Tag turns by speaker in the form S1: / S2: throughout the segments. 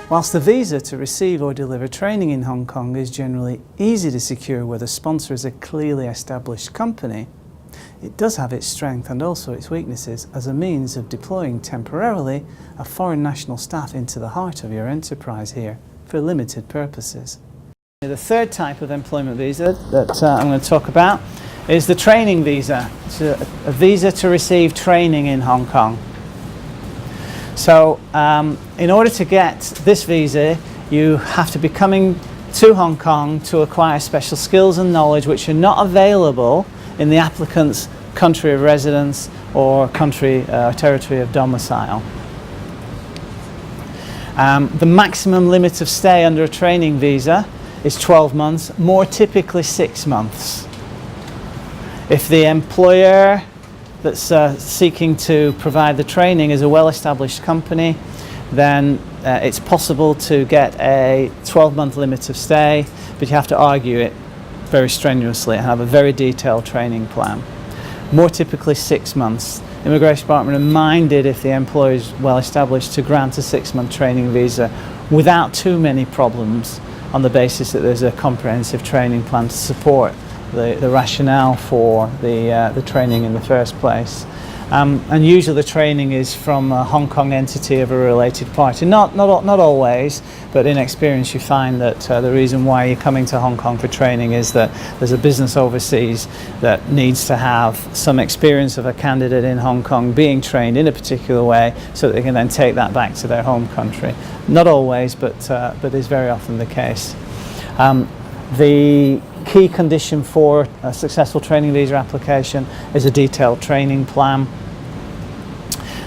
S1: Whilst the visa to receive or deliver training in Hong Kong is generally easy to secure where the sponsor is a clearly established company, it does have its strength and also its weaknesses as a means of deploying temporarily a foreign national staff into the heart of your enterprise here for limited purposes. The third type of employment visa that I'm going to talk about is the training visa. It's a visa to receive training in Hong Kong. So in order to get this visa, you have to be coming to Hong Kong to acquire special skills and knowledge which are not available in the applicant's country of residence or country territory of domicile. The maximum limit of stay under a training visa is 12 months, more typically 6 months. If the employer that's seeking to provide the training is a well-established company, then it's possible to get a 12-month limit of stay, but you have to argue it very strenuously and have a very detailed training plan. More typically 6 months. The Immigration Department are minded, if the employer is well established, to grant a 6-month training visa without too many problems, on the basis that there's a comprehensive training plan to support the rationale for the training in the first place. And usually the training is from a Hong Kong entity of a related party. Not always, but in experience you find that the reason why you're coming to Hong Kong for training is that there's a business overseas that needs to have some experience of a candidate in Hong Kong being trained in a particular way so that they can then take that back to their home country. Not always, but is very often the case. The key condition for a successful training visa application is a detailed training plan,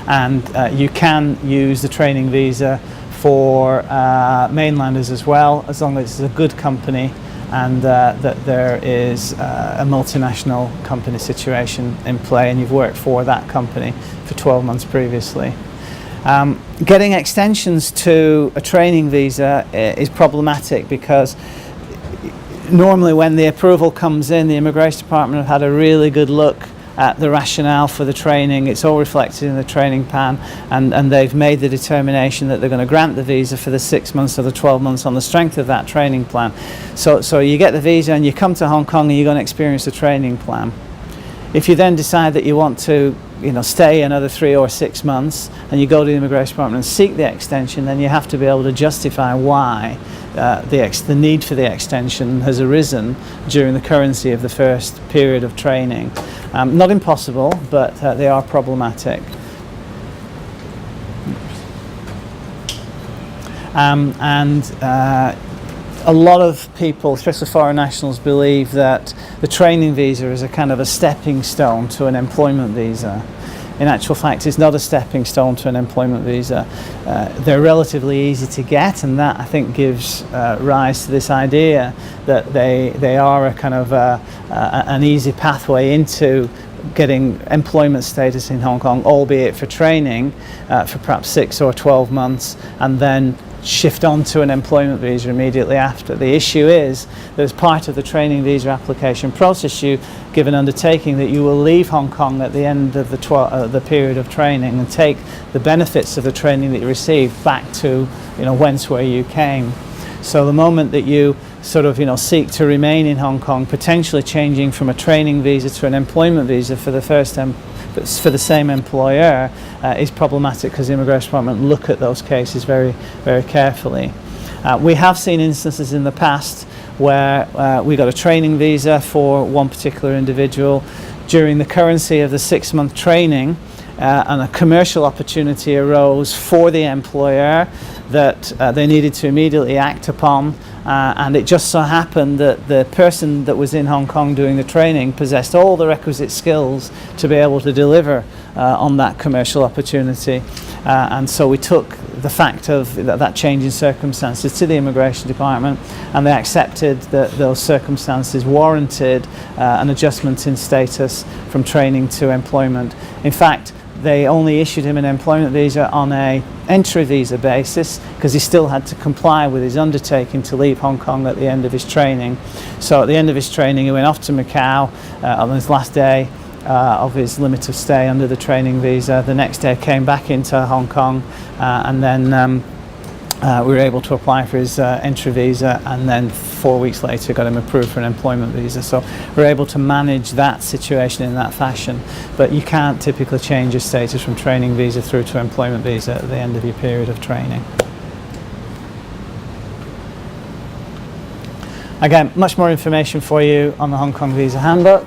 S1: and you can use the training visa for mainlanders as well, as long as it's a good company and that there is a multinational company situation in play and you've worked for that company for 12 months previously. Getting extensions to a training visa is problematic because normally when the approval comes in, the Immigration Department have had a really good look at the rationale for the training. It's all reflected in the training plan, and they've made the determination that they're going to grant the visa for the 6 months or the 12 months on the strength of that training plan. So you get the visa and you come to Hong Kong and you're going to experience the training plan. If you then decide that you want to stay another 3 or 6 months and you go to the Immigration Department and seek the extension, then you have to be able to justify why the need for the extension has arisen during the currency of the first period of training. Not impossible, but they are problematic. A lot of people, especially foreign nationals, believe that the training visa is a kind of a stepping stone to an employment visa. In actual fact, it's not a stepping stone to an employment visa. They're relatively easy to get, and that I think gives rise to this idea that they are a kind of an easy pathway into getting employment status in Hong Kong, albeit for training for perhaps 6 or 12 months, and then shift on to an employment visa immediately after. The issue is that as part of the training visa application process, you give an undertaking that you will leave Hong Kong at the end of the period of training and take the benefits of the training that you received back to where you came. So the moment that you seek to remain in Hong Kong, potentially changing from a training visa to an employment visa for the same employer is problematic, because the Immigration Department look at those cases very, very carefully. We have seen instances in the past where we got a training visa for one particular individual during the currency of the 6-month training, and a commercial opportunity arose for the employer that they needed to immediately act upon, and it just so happened that the person that was in Hong Kong doing the training possessed all the requisite skills to be able to deliver on that commercial opportunity, and so we took the fact of that change in circumstances to the Immigration Department, and they accepted that those circumstances warranted an adjustment in status from training to employment. In fact, they only issued him an employment visa on an entry visa basis, because he still had to comply with his undertaking to leave Hong Kong at the end of his training. So at the end of his training he went off to Macau on his last day, of his limit of stay under the training visa. The next day came back into Hong Kong, and then we were able to apply for his entry visa, and then 4 weeks later got him approved for an employment visa. So we're able to manage that situation in that fashion, but you can't typically change your status from training visa through to employment visa at the end of your period of training. Again, much more information for you on the Hong Kong Visa Handbook.